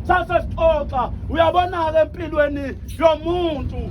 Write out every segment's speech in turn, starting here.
sasesixoxa uyabona-ke empilweni yomuntu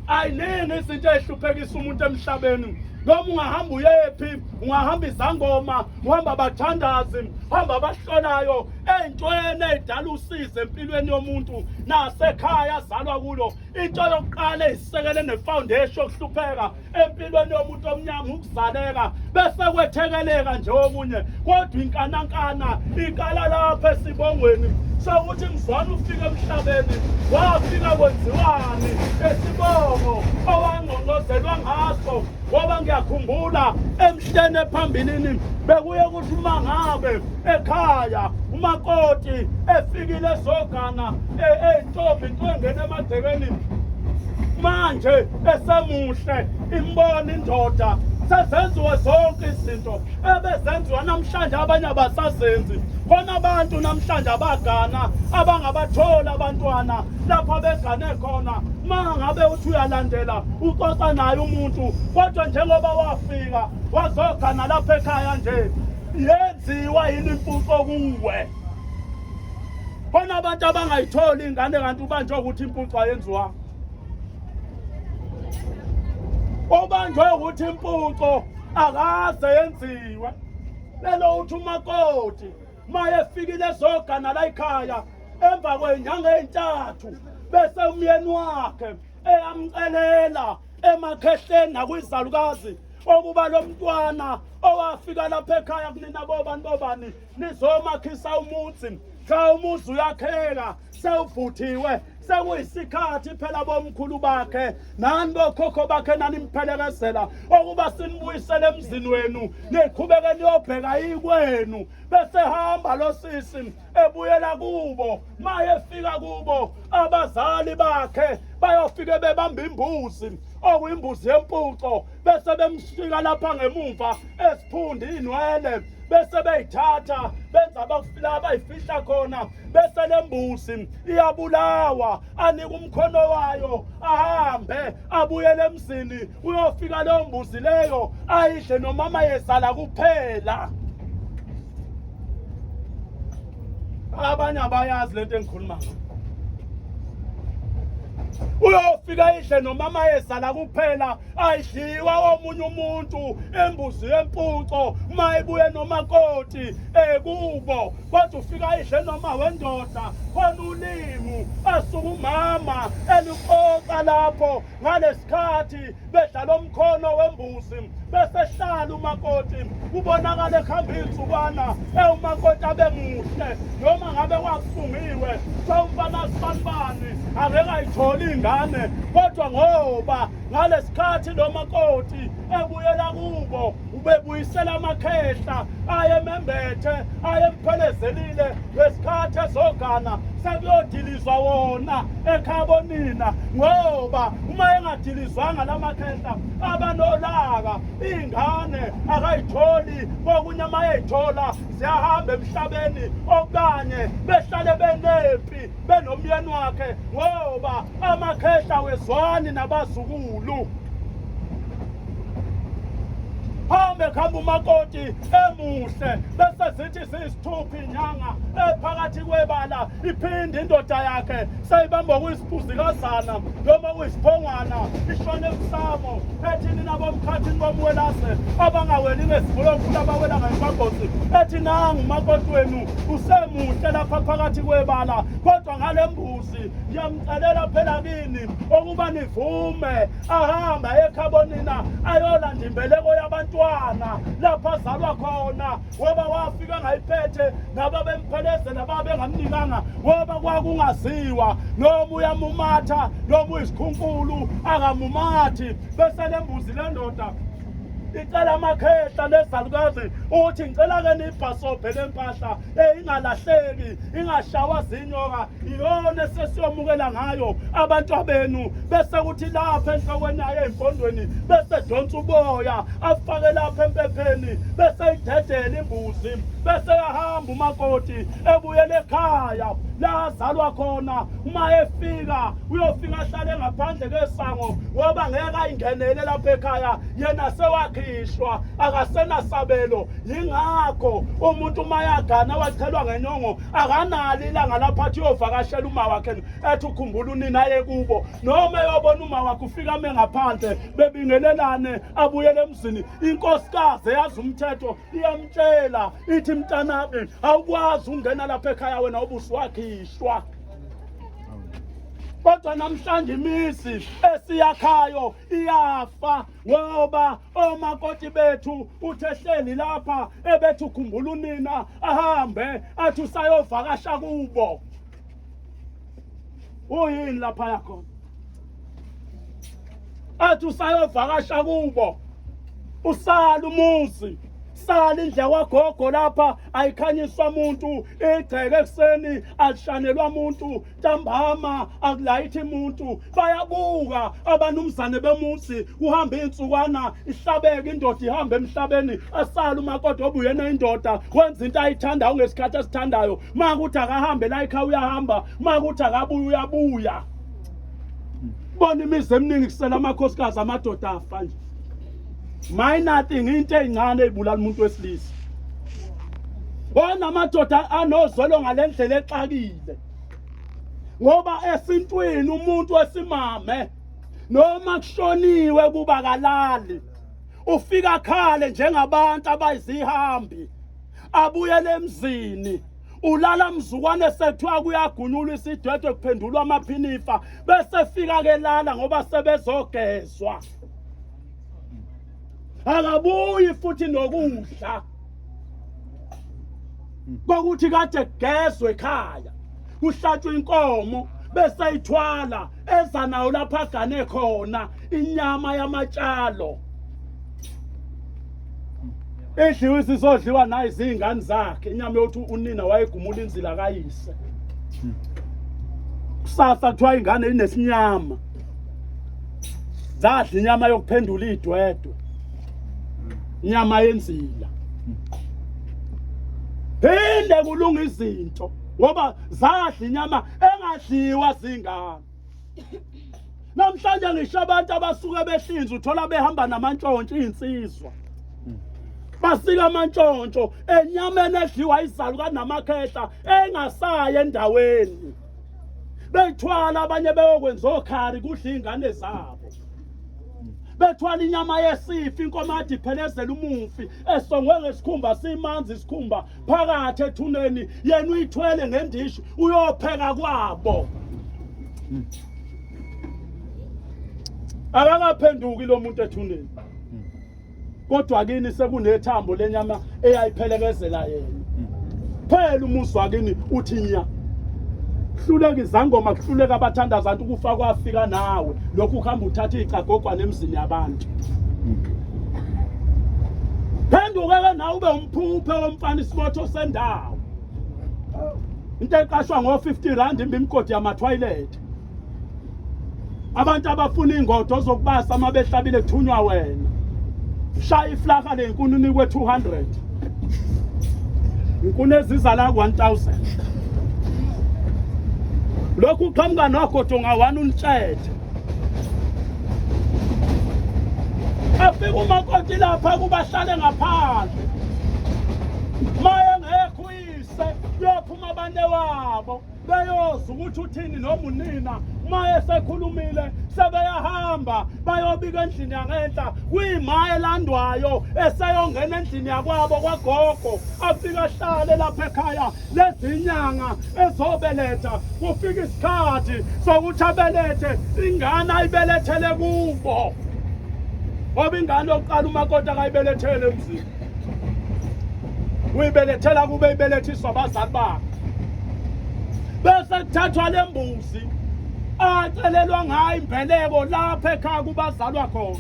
ayiningi izinto ezihluphekisa umuntu emhlabeni. Noma ungahamba uyephi, ungahamba izangoma, uhamba abathandazi, uhamba abahlolayo, ey'ntweni ey'dala usize empilweni yomuntu nasekhaya azalwa kulo. Into yokuqala ey'sekele ne-foundation yokuhlupheka empilweni yomuntu omnyama ukuzaleka, bese kwethekeleka nje okunye. Kodwa inkanankana ikala lapha esibongweni sokuthi ngizwana ufika emhlabeni, wafika kwenziwani esibongo owangqongqozelwa ngaso. Ngoba ngiyakhumbula emhleni ephambilini bekuye ukuthi uma ngabe ekhaya umakoti efikile ezogana ey'ntombi into engena emagcekeni, manje esemuhle imbona indoda sezenziwe zonke izinto ebezenziwa namhlanje abanye abasazenzi. Khona abantu namhlanje abagana abangabathola abantwana lapha begane khona. Uma ngabe uthi uyalandela ucoca naye umuntu, kodwa njengoba wafika wazogana lapha ekhaya nje, yenziwa yini impuco kuwe? Khona abantu abangayitholi ingane kanti ubanjwe ukuthi impuco ayenziwa. Obanjwe ukuthi impuco akaze yenziwe. Lelo uthi umakoti maye efikile ezogana la ekhaya emva kwenyanga ezintathu bese umyeni wakhe eyamcelela emakhehleni nakwizalukazi okuba lo mntwana owafika lapha ekhaya kunina bobani nizomakhisa umuzi. Cha umuzi uyakheka sewuvuthiwe, sekuyisikhathi phela bomkhulu bakhe nani bokhokho bakhe nanimphelekezela okuba sinibuyisele emzini wenu niqhubeke niyobheka yikwenu. Bese hamba lo sisi ebuyela kubo. Maye efika kubo abazali bakhe bayofike bebamba imbuzi okuyimbuzi yempuco, bese bemshika lapha ngemuva esiphunda inwele, bese beyithatha benza abafila abayifihla khona. Bese lembuzi iyabulawa, anika umkhono wayo ahambe abuyele emzini uyofika leyo mbuzi leyo ayidle nomama yezala kuphela. Abanye abayazi lento engikhuluma ngayo. Uyofika idle nomama yezala kuphela, ayidliwa omunye umuntu embuzi yempuco mayibuye nomakoti kubo. Kodwa ufika idle noma wendoda khona ulimi asuka umama eluqoqa lapho ngalesikhathi bedlala umkhono wembuzi. Bese hlala umakoti kubonakala ekhamba insukwana umakoti abe muhle noma ngabe kwakufungiwe umfana sibanibani angeke ayitholi ingane. Kodwa ngoba ngalesikhathi lo makoti ebuyela kubo ubebuyisela amakhehla ayemembethe ayemphelezelile ngesikhathi ezogana sekuyodilizwa wona ekhabonina. Ngoba uma engadilizwanga lamakhehla abanolaka ingane akayitholi, kokunye ama yayithola ziyahamba emhlabeni okanye behlale benempi benomyeni wakhe ngoba amakhehla wezwani nabazukulu. Hambe khamba umakoti emuhle bese zithi zisithupha inyanga ephakathi kwebala iphinde indoda yakhe sayibamba kuyisiphuzikazana noma kuyisiphongwana ishone emsamo ethi nina bomkhathini bomwelase abangaweli ngesivulonkulu abawela ngempambosi ethi nangu umakoti wenu usemuhle lapha phakathi kwebala. Kodwa ngale mbuzi ngiyamcelela phela kini okuba nivume ahamba ekhabonina ayolanda imbeleko yabantu lapha azalwa khona, ngoba wafika ngayiphethe nababemphelezela babengamnikanga ngoba kwakungaziwa noma uyamumatha noma uyisikhunkulu akamumathi. Bese lembuzi lendoda icela amakhehla lezalukazi uthi ngicela ke nibhasobhe lempahla ingalahleki ingashawa zinyoka, iyona sesiyomukela ngayo abantu benu. Bese kuthi lapha enhlokweni yayo empondweni bese donsa uboya afake lapha empepheni bese idedela imbuzi. bese yahamba umakoti ebuyele ekhaya la azalwa khona. Uma efika uyofika ahlale ngaphandle kwesango ngoba ngeke ayingenele lapha ekhaya, yena sewakhishwa akasenasabelo. Yingakho umuntu uma yagana wachelwa ngenyongo akanalo ilanga lapha athi uyovakashela uma wakhe ethi ukhumbula unina yekubo, noma eyobona uma wakhe ufika ngaphandle bebingelelane abuyele emzini. Inkosikazi eyazi umthetho iyamtshela ithi mntanami awukwazi ungena lapha ekhaya wena ubusuwakhishwa. Kodwa namhlanje imizi esiyakhayo iyafa ngoba omakoti bethu uthehleli lapha ebethi ukhumbula unina ahambe athi usayovakasha kubo. Uyini lapha yakhona athi usayovakasha kubo, usala umuzi, sala indle kwagogo lapha ayikhanyiswa umuntu, igceke ekseni alishanelwa umuntu, ntambama akulayithi umuntu. Bayabuka abanumzane bemuzi, uhamba insukwana ihlabeke indoda ihamba emhlabeni, asala umakoti obuyena indoda wenza into ayithandayo ngesikhathi esithandayo. Makuthi akahambe la ekhaya uyahamba, makuthi akabuya uyabuya. Bona imizi eminingi kusela amakhosikazi amadoda afa nje. My nothing into encane ebulala umuntu wesilisa. Bona amadoda anozwelo ngalendlela exakile. Ngoba esintwini umuntu wesimame noma kushoniwe kuba kalali, ufika khale njengabantu abayizihambi, abuyele emzini. Ulala mzukwane sethiwa kuyagunyulwa isidwedwe kuphendulwa amaphinifa, bese fika ke lala ngoba sebezogezwa. Akabuyi futhi nokudla kokuthi kade kugezwe ekhaya, kuhlatshwe inkomo bese ithwala eza nayo lapha agane khona inyama yamatshalo. Idliwe isizodliwa nayo izingane zakhe, inyama yokuthi unina wayegumula inzila kayise. Kusasa kuthiwa ingane inesinyama, zadla inyama yokuphendula idwedwe, inyama yenzila. Phinde kulunga izinto ngoba zadla inyama engadliwa zingane. Namhlanje ngisho abantu abasuke behlinza uthola behamba namantshontsho insizwa. Basika amantshontsho enyameni edliwa izaluka namakhehla engasaya endaweni. Bethwala abanye beyokwenza okhari kudla ingane zabo. Bethwala inyama yesifi, inkomo ade iphelezela umufi, esongwe ngesikhumba simanzi isikhumba phakathi ethuneni, yena uyithwele ngendisho uyopheka kwabo. Akakaphenduki lo muntu ethuneni. Kodwa kini sekunethambo lenyama eyayiphelekezela yena. Phela umuzi wakini uthi nya. Kuhluleka izangoma, kuhluleka abathandaza ukuthi ukufa kwafika nawe. Lokhu uhamba uthatha icagogwa nemzini yabantu. Phenduka ke nawe ube umphuphe womfana isibotho sendawo. Into eqashwa ngo-R50 imbimgodi yama-toilet. Abantu abafuna ingodo zokubasa uma behlabile kuthunywa wena. Shaya iflaka lenkuni unikwe 200. Inkuni eziza la 1000. Lokhu qhamuka nogodo nga1 untshethe. Afika umakoti lapha kubahlale ngaphandle. Maye ngekho uyise yophuma abane wabo beyozwa ukuthi uthini noma unina. Maye sekhulumile sebeyahamba bayobika endlini yangenhla kuyima elandwayo eseyongena endlini yakwabo kwagogo. Afika ahlale lapha ekhaya lezinyanga ezobeletha. Kufika isikhathi sokuthi abelethe ingane ayibelethele kubo. Ngoba ingane yokuqala umakoti akayibelethele emzini, uyibelethela kube ibelethiswa abazali bakhe. Bese kuthathwa lembuzi acelelwa ngayo imbeleko lapha ekhaya kubazalwa khona.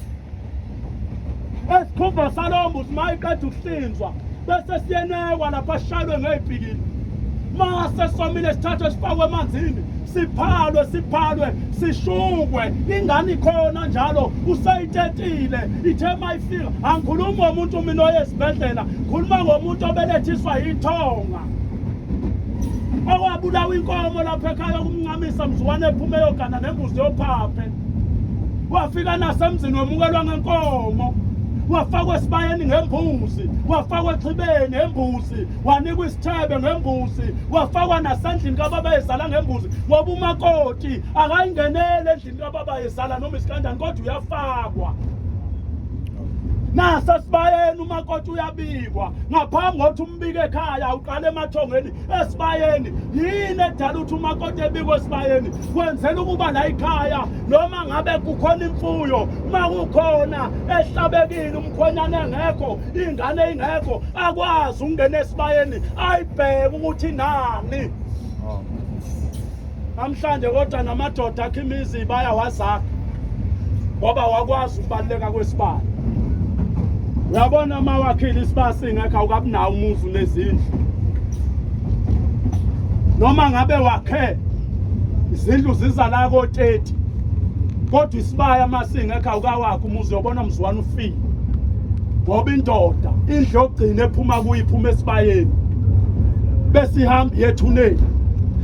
Esikhumba salombuzi mayiqeda ukuhlinzwa bese siyenekwa lapha shalwe ngezibhikili. mase somile sithathwe sifakwe emanzini siphalwe sishukwe ingane ikhona njalo useyitetile ithe mayifika angikhulumi ngomuntu mina oyesibhedlela ngikhuluma ngomuntu obelethiswa yithonga okwabulawa inkomo lapha ekhaya kumncamisa mzukwane ephume yogana nembuzi yophaphe wafika nasemzini wemukelwa ngenkomo wafakwa esibayeni ngembuzi wafakwa exhibeni ngembuzi wanikwa isithebe ngembuzi wafakwa nasendlini kababa ezala ngembuzi ngoba umakoti akayingenele endlini kababa ezala noma isikanjani kodwa uyafakwa nasa sibayeni umakoti uyabikwa ngaphambi kokuthi umbike ekhaya uqale emathongeni esibayeni yini edala ukuthi umakoti ebikwe esibayeni kwenzela ukuba la ekhaya noma ngabe kukhona imfuyo makukhona ehlabekile umkhonyane engekho ingane engekho akwazi ukungena esibayeni ayibheke ukuthi nani namhlanje kodwa namadoda akhe imizi bayawazakha ngoba wakwazi ukubaluleka kwesibaya. Uyabona mawakhile isibaya singekho awukabunawo umuzi nezindlu noma ngabe wakhe izindlu ziza la ko-30 kodwa isibaya masingekho awukawakho umuzi uyobona mzukwane ufile ngoba indoda indlu yokugcina ephuma kuyiphuma esibayeni bese ihamba yethuneni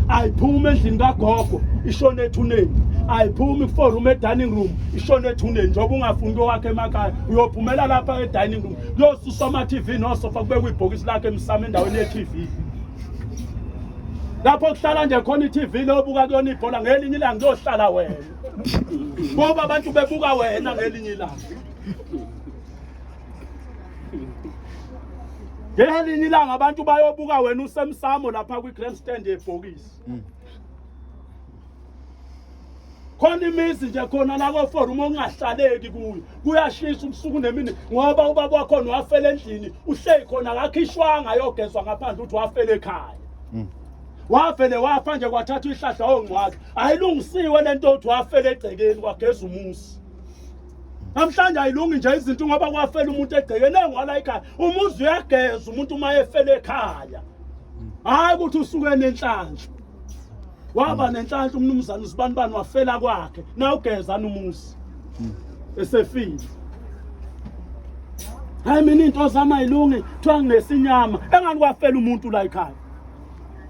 ayiphuma endlini kagogo ishone ethuneni ayiphumi ku-4 e-dining room ishone ethuneni njengoba ungafuni kwakhe emakhaya uyophumela lapha e-dining room kuyosuswa ama-TV nosofa kubekwe ibhokisi lakhe emsamo endaweni ye-TV lapho kuhlala nje khona i-TV lobuka kuyona ibhola ngelinye ilanga kuyohlala wena ngoba abantu bebuka wena ngelinye ilanga ngelinye ilanga abantu bayobuka wena usemsamo lapha kwi-grandstand yebhokisi khona imizi nje khona la ko-4 ongahlaleki kuyo kuyashisa ubusuku nemini ngoba ubaba wakhona wafela endlini uhleli khona akakhishwanga yogezwa ngaphandle ukuthi wafela ekhaya wafele wafa nje kwathathwa ihlahla ongcwadi ayilungisiwe lento ukuthi wafela egcekeni kwageza umuzi namhlanje ayilungi nje izinto ngoba kwafela umuntu egcekeni engwala ekhaya umuzi uyageza umuntu uma efela ekhaya hayi ukuthi usuke nenhlanhla waba nenhlanhla umnumzana usibanibani wafela kwakhe na ugezana umuzi esefile hayi mina into zama ayilungi kuthiwa nginesinyama engani kwafela umuntu la ekhaya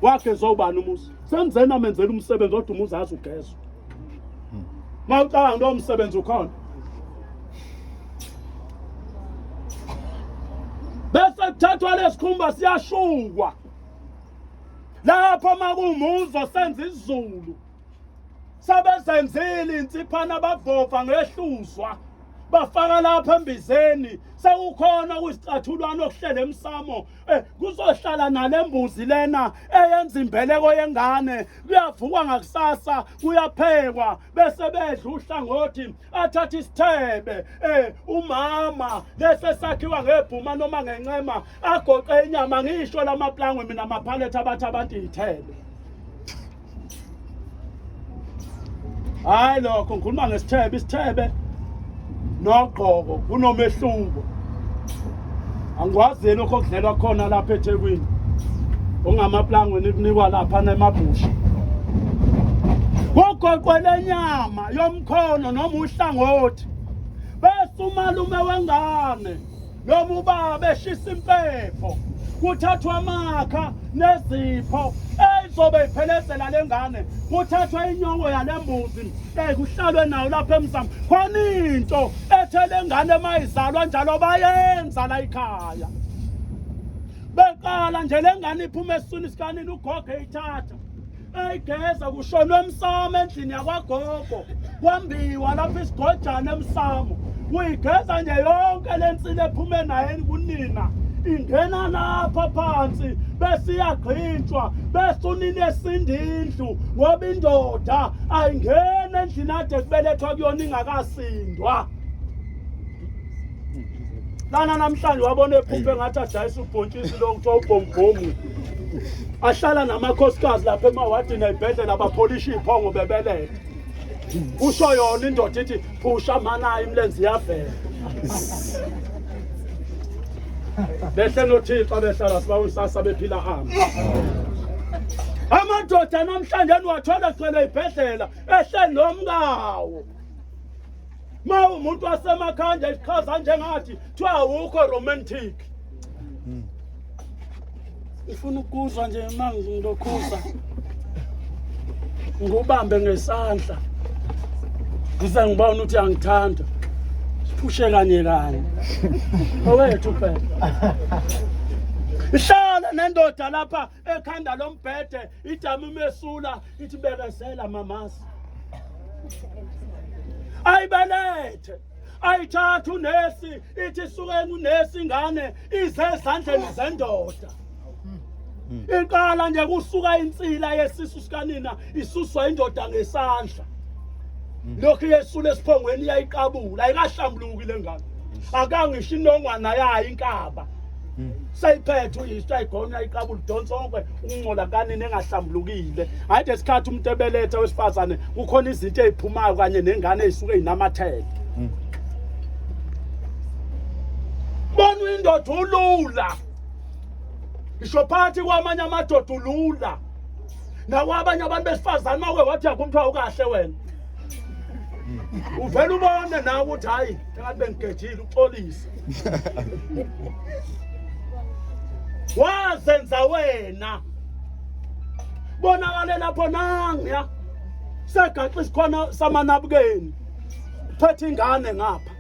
wagezwa ubani umuzi semzena amenzela umsebenzi odwa umuzi azi ugezwa mawucabanga lo umsebenzi ukhona bese kuthathwa lesikhumba siyashukwa lapho makumuzo senza isizulu sabezenzile insiphana bavova ngehluzwa bafaka lapha embizeni sekukhona kuyisicathulwana okuhlela emsamo kuzohlala nalembuzi lena eyenza imbeleko yengane kuyavukwa ngakusasa kuyaphekwa bese bedla uhlangothi athatha isithebe umama bese sakhiwa ngebhuma noma ngencema agoqe inyama ngisho lamaplangwe mina amaphaletha abathi abantu iyithebe hayi lokho ngikhuluma ngesithebe isithebe nogqoko kunomehluko angikwazi lokho kudlelwa khona lapha eThekwini ongamaplangweni kunikwa lapha nemabhusha kugoqwele nyama yomkhono noma uhlangothi bese umalume wengane noma ubaba eshisa impepho kuthathwa amakha nezipho ezizobe iphelezela lengane kuthathwa inyongo yalembuzi kuhlalwe nawo lapha emsamo khona into ethele ngane mayizalwa njalo bayenza la ekhaya beqala nje lengane iphuma esiswini sikanini ugogo eyithatha eyigeza kushonwe emsamo endlini yakwagogo kwambiwa lapha isigojana emsamo uyigeza nje yonke lensile ephume naye kunina ingena lapha phansi bese iyagqitshwa bese unina esindindlu ngoba indoda ayingene endlini ade kubelethwa kuyona ingakasindwa lana namhlanje wabona ephuphe ngathi adayisa ubhontshisi lo kuthiwa ubhombomu ahlala namakhosikazi lapha emawadini ayibhedlela abapolisha iphongo bebeletha usho yona indoda ithi phusha mana imlenzi yavela behle noThixo behlala sibawe sasa bephila hamba Amadoda namhlanje niwathola cela ibhedlela ehle nomkawo. Ma umuntu wasemakhaya nje ichaza njengathi kuthiwa awukho romantic. Ufuna ukuzwa nje manje ngilokhuza. Ngubambe ngesandla. Ngize ngibona ukuthi angithanda. Siphushe kanye kanye. Owethu phela. Ihlala nendoda lapha ekhanda lombhede idamu mesula ithi bekezela mamasi. Ayibelethe. Ayithatha unesi ithi sukeni unesi ingane ize ezandleni zendoda. Iqala nje kusuka insila yesisu sikanina isuswa indoda ngesandla. Lokho yesule esiphongweni yayiqabula ayikahlambuluki lengane. Akangisho inongwana yayo inkaba. Sayiphethe uyise ayigona iqabula donsonke uncola kanini engahlambulukile. Hayi esikhathi umuntu ebelethe wesifazane kukhona izinto eziphumayo kanye nengane ezisuke inamathele. Bona indoda ulula. Isho phathi kwamanye amadoda ulula. Nakwabanye abantu besifazane mawe wathi akumthwa ukahle wena. Uvela ubone nawe ukuthi hayi engathi bengigejile uxolisa. Wazenza wena. Bonakale lapho nanga. Segaxa isikhona samanabukeni. Phethe ingane ngapha.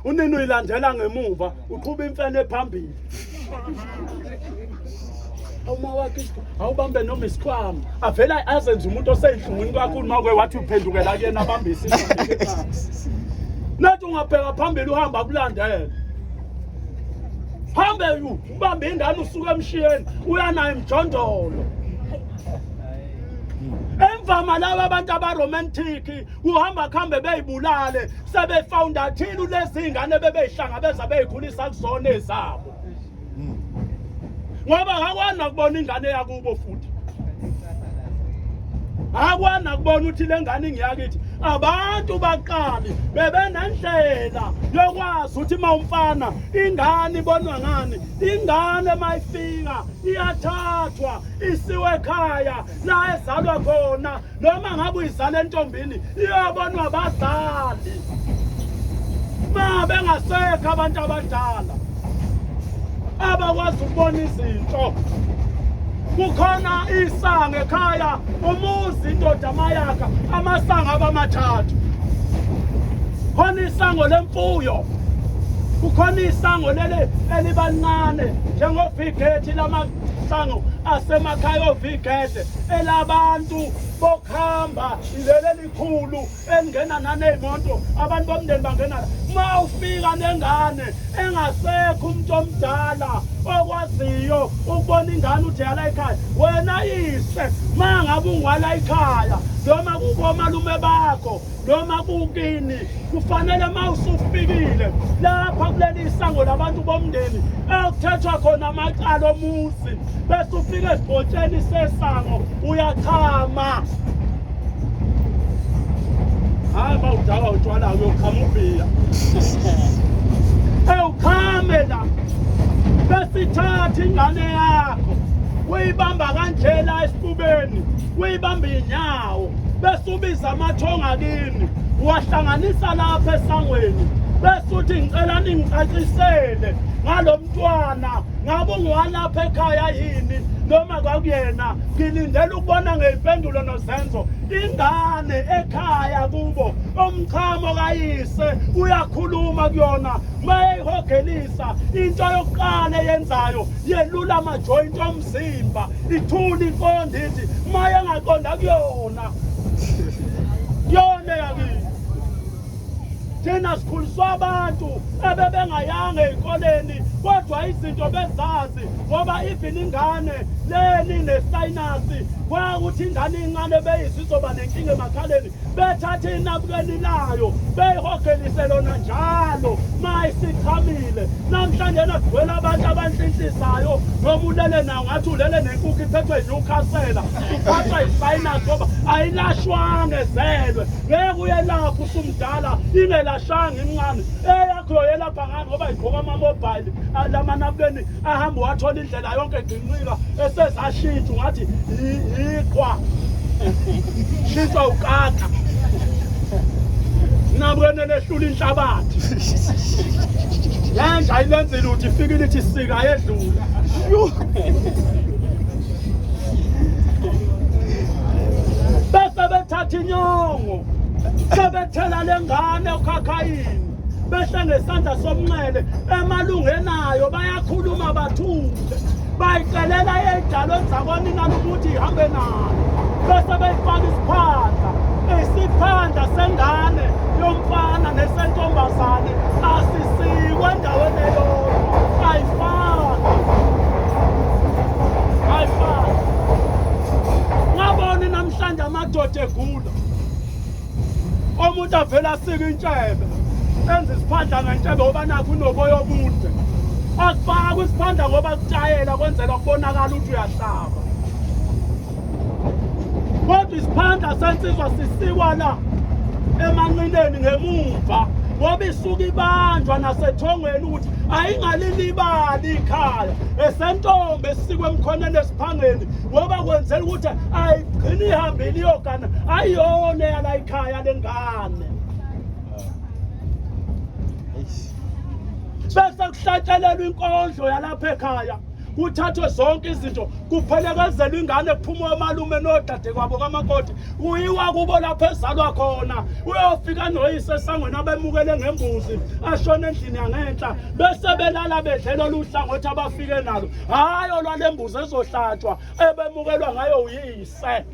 Unini uyilandela ngemuva uqhuba imfene phambili. Uma wakhe awubambe noma isikhwama avela azenze umuntu oseyinhlungwini kakhulu makwe wathi uphendukela kuyena abambe isikhwama. Nathi ungabheka phambili uhamba kulandela. Hambe ubambe ingane usuka emshiyeni uyanayo emjondolo. Emvama laba abantu abaromantic uhamba khambe beyibulale sebefounda thina lezi ingane bebeyihlangabeza beyikhulisa kuzona ezabo. Ngoba akwana kubona ingane yakubo futhi. Akwana kubona ukuthi lengane ngiyakithi abantu baqali bebenendlela yokwazi ukuthi mawumfana ingane ibonwa ngani. Ingane mayifika iyathathwa isiwe ekhaya la ezalwa khona noma ngabe uyizala entombini iyobonwa abazali. Ma bengasekho abantu abadala abakwazi ukubona izinto. Kukhona isanga ekhaya umuzi indoda mayakha amasanga abamathathu. Khona isango lemfuyo. Kukhona isango lele elibancane njengobhigeti lamasango asemakhaya obhigeti elabantu bokhamba ilele likhulu engena nanezimoto abantu bomndeni bangena. Ma ufika nengane engasekho umuntu omdala okwaziyo ukubona ingane uthi yala ekhaya wena yise mangabe ungwala ekhaya noma kubomalume bakho noma kukini kufanele mawusufikile lapha kuleli isango labantu bomndeni akuthethwa khona amaqala omuzi bese ufike esibhotsheni sesango uyachama. Hayi bawudala utshwala uyokhama ubhiya. Ewukhame la bese ithatha ingane yakho uyibamba kanjela esifubeni uyibamba inyawo bese ubiza amathonga kini wahlanganisa lapha esangweni bese uthi ngicela ningicacisele ngalo mntwana ngabe ungwalapha ekhaya yini noma kwakuyena ngilindele ukubona ngeyimpendulo nozenzo. Ingane ekhaya kubo omchamo kayise uyakhuluma kuyona mayihogelisa into yokuqala yenzayo yelula amajoint omzimba ithula inkondo ithi maye ngaqonda kuyona yona yakini. Thina sikhuliswa abantu ebebengayanga ezikoleni kodwa izinto bezazi ngoba even ingane leni nesinasi kwakuthi ingane incane beyisizoba nenkinga emakhaleni bethatha inabukeni layo beyihogelise lona njalo mayisichamile. Namhlanje nagwela abantu abanhlinhlisayo noma ulele nawo ngathi ulele nenkukhu iphethwe yinyukhasela uphathwa yisinasi ngoba ayilashwanga ezelwe ngeke uye lapho usumdala ingelashanga imncane eyakho yelapha ngani ngoba igqoka ama-mobile lamanabukeni ahamba wathola indlela yonke egcinqika sesashintsha ngathi iqwa shintshwa ukaka nabone lehlula inhlabathi yanje ayilenzile ukuthi ifike lithi sika yedlula bese bethatha inyongo sebethela lengane okhakhayini behle ngesandla somnxele emalungeni ayo bayakhuluma bathule bayicelela ey'dalweni zakonina ukuthi ihambe nayo bese beyifaka isiphanda sengane yomfana nesentombazane asisikwe endaweni eyodwa ayifani ngabona namhlanje amadoda egula omuntu avela asika intshebe enza isiphanda ngentshebe ngoba nakho unoboya obude asifaka kwisiphanda ngoba kutshayela kwenzela kubonakala ukuthi uyahlaba kodwa isiphanda sensizwa sisikwa la emanqineni ngemuva ngoba isuka ibanjwa nasethongweni ukuthi ayingalilibali ikhaya esentombi esikwe emkhoneni esiphangeni ngoba kwenzela ukuthi ayigcine ihambile iyogana ayiyona yala ikhaya lengane bese kuhlatshelelwa inkondlo yalapha ekhaya kuthathwe zonke izinto kuphelekezelwa ingane kuphuma omalume nodade kwabo kamakoti uyiwa kubo lapho ezalwa khona uyofika noyise esangweni abemukele ngembuzi ashona endlini yangenhla bese belala bedlela oluhlangothi abafike nalo hayi olwale mbuzi ezohlatshwa ebemukelwa ngayo uyise